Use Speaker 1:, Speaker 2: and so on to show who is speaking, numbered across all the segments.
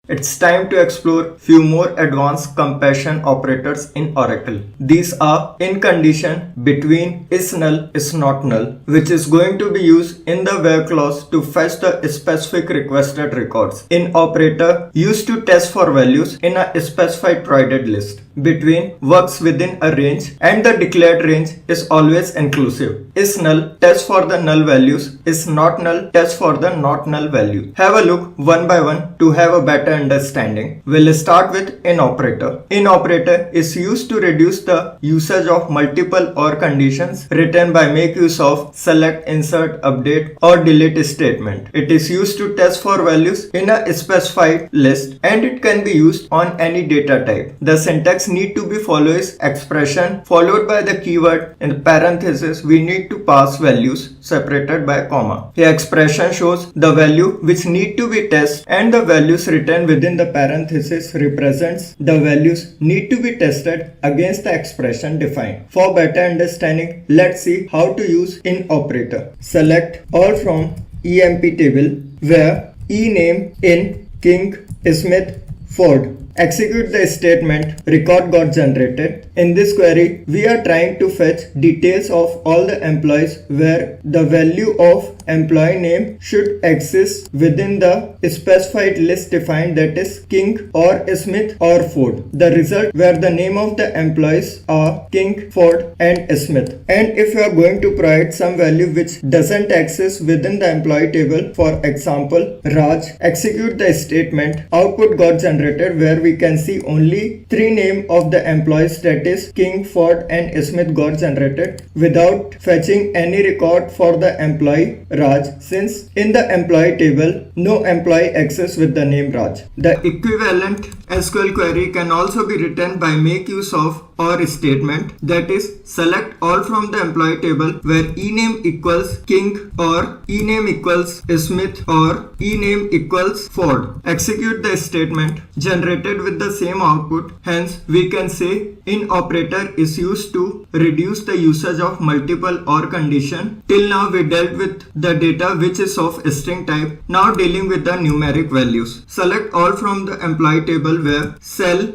Speaker 1: It's time to explore few more advanced comparison operators in Oracle. These are in condition, between, is null, is not null, which is going to be used in the where clause to fetch the specific requested records. In operator, used to test for values in a specified provided list. Between works within a range and the declared range is always inclusive. Is null, test for the null values. Is not null, test for the not null value. Have a look one by one to have a better understanding. We'll start with in operator. In operator is used to reduce the usage of multiple or conditions written by make use of select, insert, update or delete statement. It is used to test for values in a specified list and it can be used on any data type. The syntax need to be follows expression followed by the keyword. In parenthesis we need to pass values separated by comma. The expression shows the value which need to be tested and the values written within the parenthesis represents the values need to be tested against the expression defined. For better understanding, let's see how to use in operator. Select all from EMP table where ename in King, Smith, Ford. Execute the statement record got generated. In this query, we are trying to fetch details of all the employees where the value of employee name should exist within the specified list defined, that is King or Smith or Ford. The result where the name of the employees are King, Ford and Smith. And if you are going to provide some value which doesn't exist within the employee table, for example Raj, execute the statement output got generated where we can see only three names of the employees, that is King, Ford and Smith got generated without fetching any record for the employee Raj, since in the employee table no employee exists with the name Raj. The equivalent SQL query can also be written by make use of or statement, that is select all from the employee table where ename equals King or ename equals Smith or ename equals Ford. Execute the statement generated with the same output. Hence we can say in operator is used to reduce the usage of multiple or condition. Till now we dealt with the data which is of string type. Now dealing with the numeric values. Select all from the employee table where cell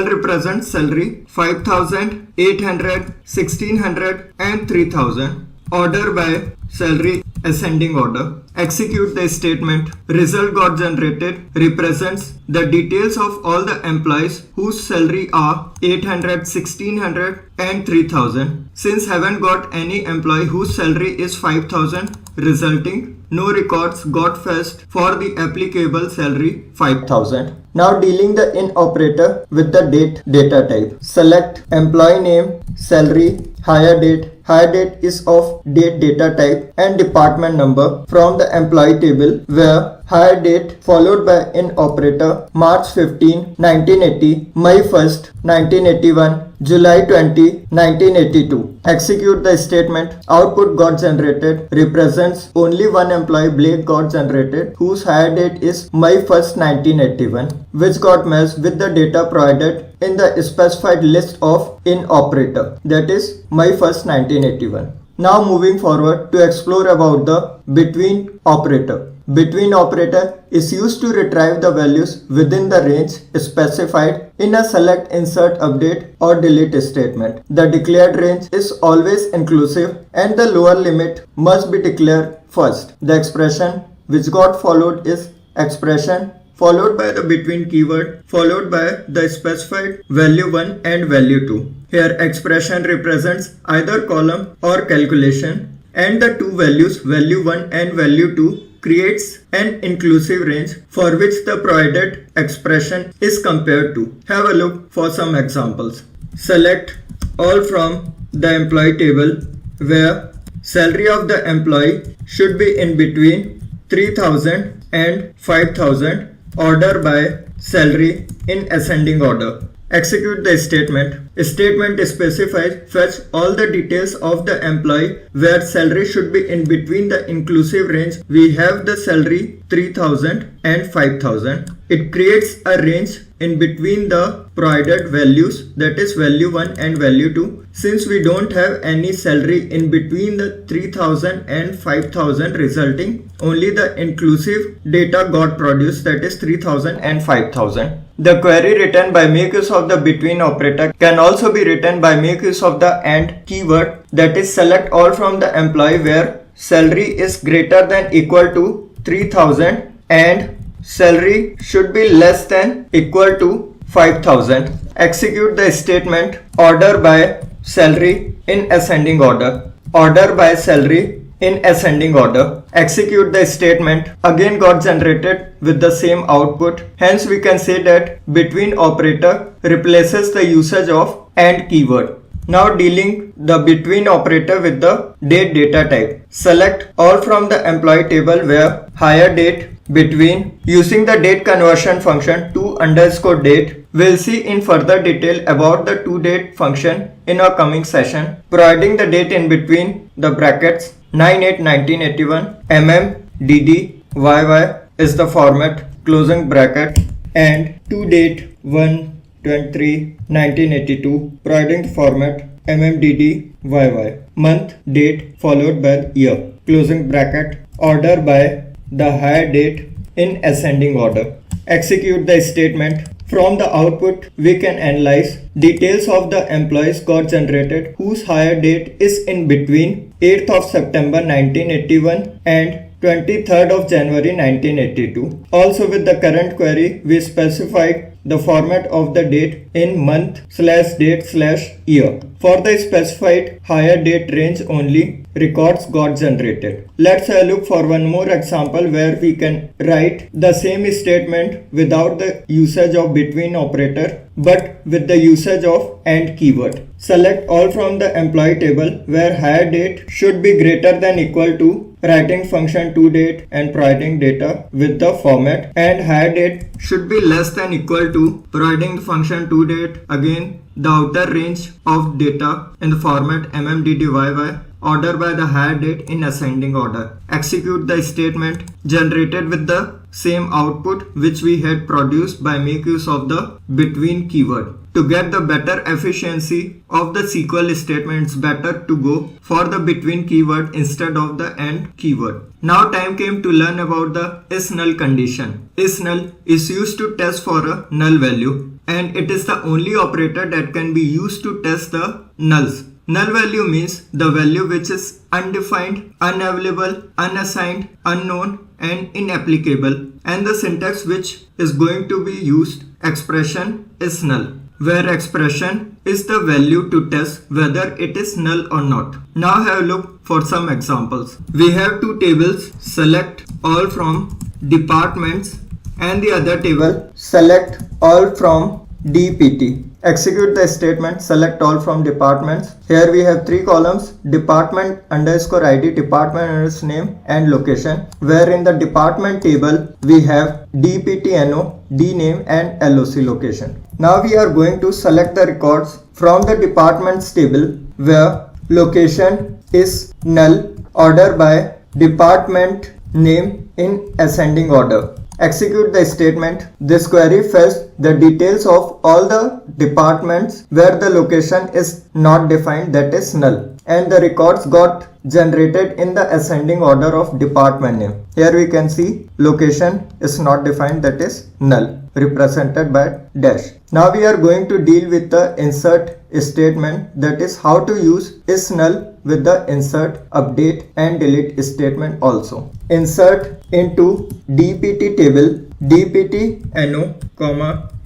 Speaker 1: represents salary 5,000, 800, 1600 and 3000. Order by salary ascending order. Execute the statement result got generated represents the details of all the employees whose salary are 800, 1600 and 3000. Since haven't got any employee whose salary is 5000, resulting no records got fetched for the applicable salary 5000. Now dealing the in operator with the date data type. Select employee name, salary, hire date. Hire date is of date data type and department number from the employee table where hire date followed by in operator March 15, 1980, May 1st, 1981, July 20, 1982. Execute the statement output got generated represents only one employee Blake got generated whose hire date is May 1st, 1981, which got matched with the data provided in the specified list of in operator, that is May 1st, 1981. Now moving forward to explore about the between operator. Between operator is used to retrieve the values within the range specified in a select, insert, update or delete statement. The declared range is always inclusive and the lower limit must be declared first. The expression which got followed is expression followed by the between keyword followed by the specified value 1 and value 2. Here expression represents either column or calculation and the two values value 1 and value 2 creates an inclusive range for which the provided expression is compared to. Have a look for some examples. Select all from the employee table where salary of the employee should be in between 3000 and 5000. Order by salary in ascending order. Execute the statement Statement specifies fetch all the details of the employee where salary should be in between the inclusive range. We have the salary 3000 and 5000. It creates a range in between the provided values, that is value 1 and value 2. Since we don't have any salary in between the 3000 and 5000 resulting, only the inclusive data got produced, that is 3000 and 5000. The query written by make use of the between operator can also be written by make use of the AND keyword, that is select all from the employee where salary is greater than equal to 3000 and salary should be less than equal to 5000. Execute the statement order by salary in ascending order. Order by salary in ascending order. Execute the statement, again got generated with the same output. Hence we can say that between operator replaces the usage of AND keyword. Now dealing the between operator with the date data type. Select all from the employee table where hire date between using the date conversion function to_date. We'll see in further detail about the toDate function in our coming session. Providing the date in between the brackets 9/8/1981 MMDDYY is the format, closing bracket, and toDate 1/23/1982 providing the format MMDDYY, month, date followed by year, closing bracket, order by the hire date in ascending order. Execute the statement. From the output, we can analyze details of the employees got generated whose hire date is in between 8th of September 1981 and 23rd of January 1982. Also with the current query, we specified the format of the date in month/date/year. For the specified hire date range only, records got generated. Let's have a look for one more example where we can write the same statement without the usage of between operator but with the usage of AND keyword. Select all from the employee table where hire date should be greater than equal to writing function toDate and providing data with the format, and hire date should be less than equal to providing the function toDate, again the outer range of data in the format MMDDYY, order by the hire date in ascending order. Execute the statement generated with the same output which we had produced by make use of the between keyword. To get the better efficiency of the SQL statement, it's better to go for the between keyword instead of the AND keyword. Now time came to learn about the is-null condition. Is-null is used to test for a null value, and it is the only operator that can be used to test the nulls. Null value means the value which is undefined, unavailable, unassigned, unknown and inapplicable, and the syntax which is going to be used, expression is null, where expression is the value to test whether it is null or not. Now have a look for some examples. We have two tables, select all from departments, and the other table, select all from DPT. Execute the statement, select all from departments. Here we have three columns, department_ID, department name and location, where in the department table we have DPTNO, DName and LOC location. Now we are going to select the records from the departments table where location is null, order by department name in ascending order. Execute the statement. This query fetches the details of all the departments where the location is not defined, that is null, and the records got generated in the ascending order of department name. Here we can see location is not defined, that is null, represented by dash. Now we are going to deal with the insert statement, that is how to use is null with the insert, update and delete statement also. Insert into DPT table, DPTNO,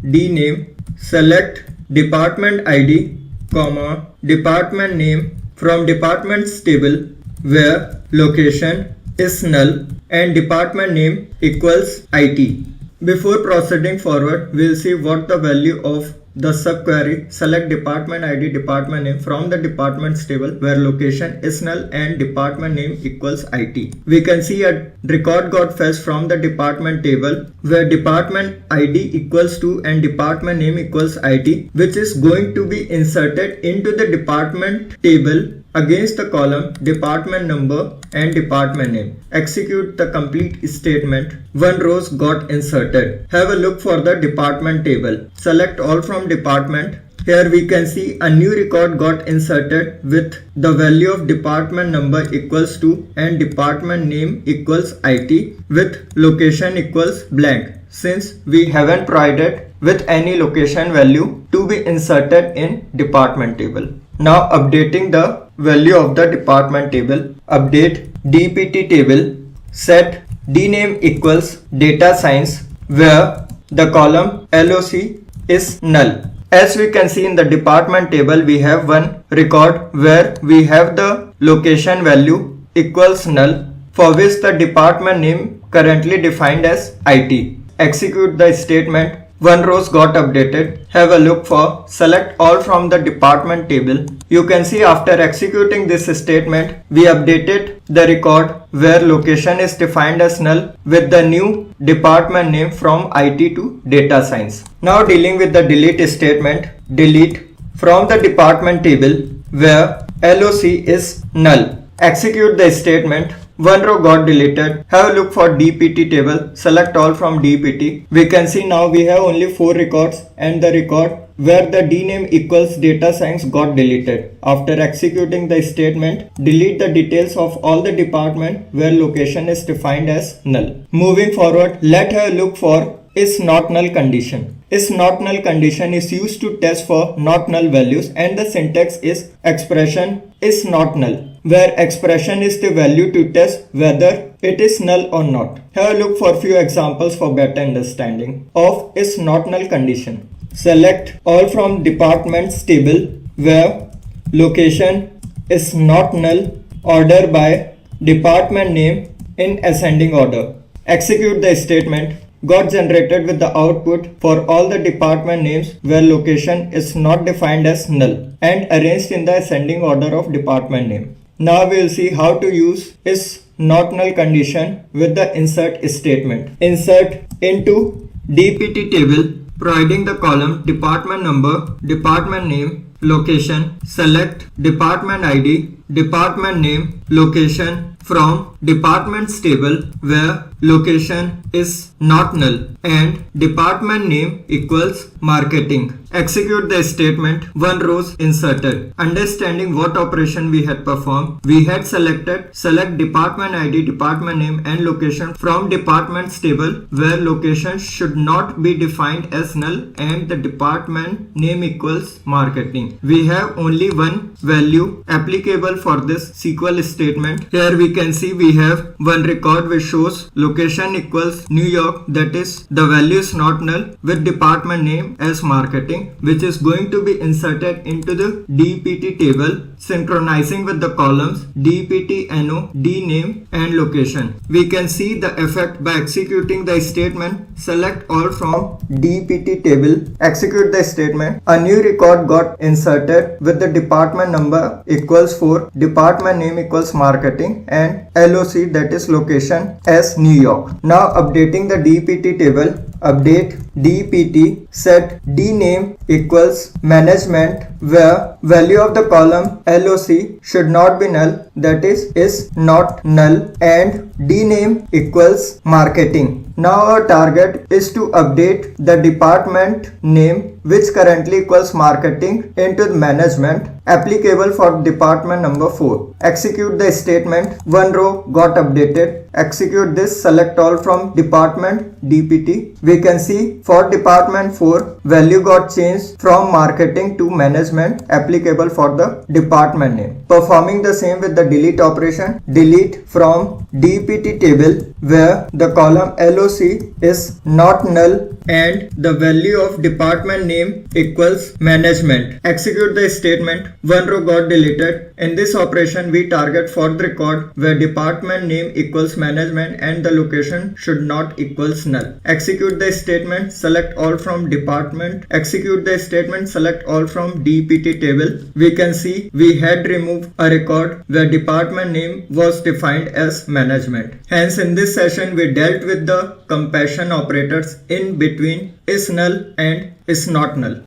Speaker 1: DName, select department ID, department name from departments table where location is null and department name equals IT. Before proceeding forward, we'll see what the value of the subquery select department ID department name from the departments table where location is null and department name equals IT. We can see a record got fetched from the department table where department ID equals to and department name equals IT, which is going to be inserted into the department table against the column department number and department name. Execute the complete statement. One row got inserted. Have a look for the department table. Select all from department. Here we can see a new record got inserted with the value of department number equals to and department name equals IT with location equals blank, since we haven't provided with any location value to be inserted in department table. Now updating the value of the department table. Update DPT table. Set dname equals data science where the column LOC is null. As we can see in the department table, we have one record where we have the location value equals null, for which the department name currently defined as IT. Execute the statement. One row got updated. Have a look for select all from the department table. You can see after executing this statement, we updated the record where location is defined as null with the new department name from IT to data science. Now dealing with the delete statement. Delete from the department table where LOC is null. Execute the statement. One row got deleted. Have a look for DPT table. Select all from DPT. We can see now we have only 4 records and the record where the dname equals data science got deleted. After executing the statement, delete the details of all the department where location is defined as null. Moving forward, let's have a look for is not null condition. Is not null condition is used to test for not null values and the syntax is expression is not null, where expression is the value to test whether it is null or not. Have a look for few examples for better understanding of is not null condition. Select all from departments table where location is not null, order by department name in ascending order. Execute the statement. Got generated with the output for all the department names where location is not defined as null and arranged in the ascending order of department name. Now we will see how to use is not null condition with the insert statement. Insert into DPT table, providing the column department number, department name, location. Select department ID, department name, location from departments table where location is not null and department name equals marketing. Execute the statement. One row inserted. Understanding what operation we had performed, we had selected select department ID, department name and location from departments table where location should not be defined as null and the department name equals marketing. We have only one value applicable for this SQL statement. Here we can see we have one record which shows location equals New York, that is the value is not null, with department name as marketing, which is going to be inserted into the DPT table, synchronizing with the columns DPT NO, DName and location. We can see the effect by executing the statement. Select all from DPT table. Execute the statement. A new record got inserted with the department number equals 4, department name equals marketing and LOC, that is location, as New York. Now updating the DPT table. Update DPT. Set dname equals management where value of the column LOC should not be null, that is not null, and dname equals marketing. Now our target is to update the department name which currently equals marketing into the management applicable for department number 4. Execute the statement. One row got updated. Execute this. Select all from department DPT. We can see for department 4 value got changed from marketing to management applicable for the department name. Performing the same with the delete operation. Delete from DPT table where the column LOC is not null and the value of department name equals management. Execute the statement. One row got deleted. In this operation we target for the record where department name equals management and the location should not equals null. Execute the statement, select all from department. Execute the statement, select all from DPT table. We can see we had removed a record where department name was defined as management. Hence in this session we dealt with the comparison operators in between is null and is not null.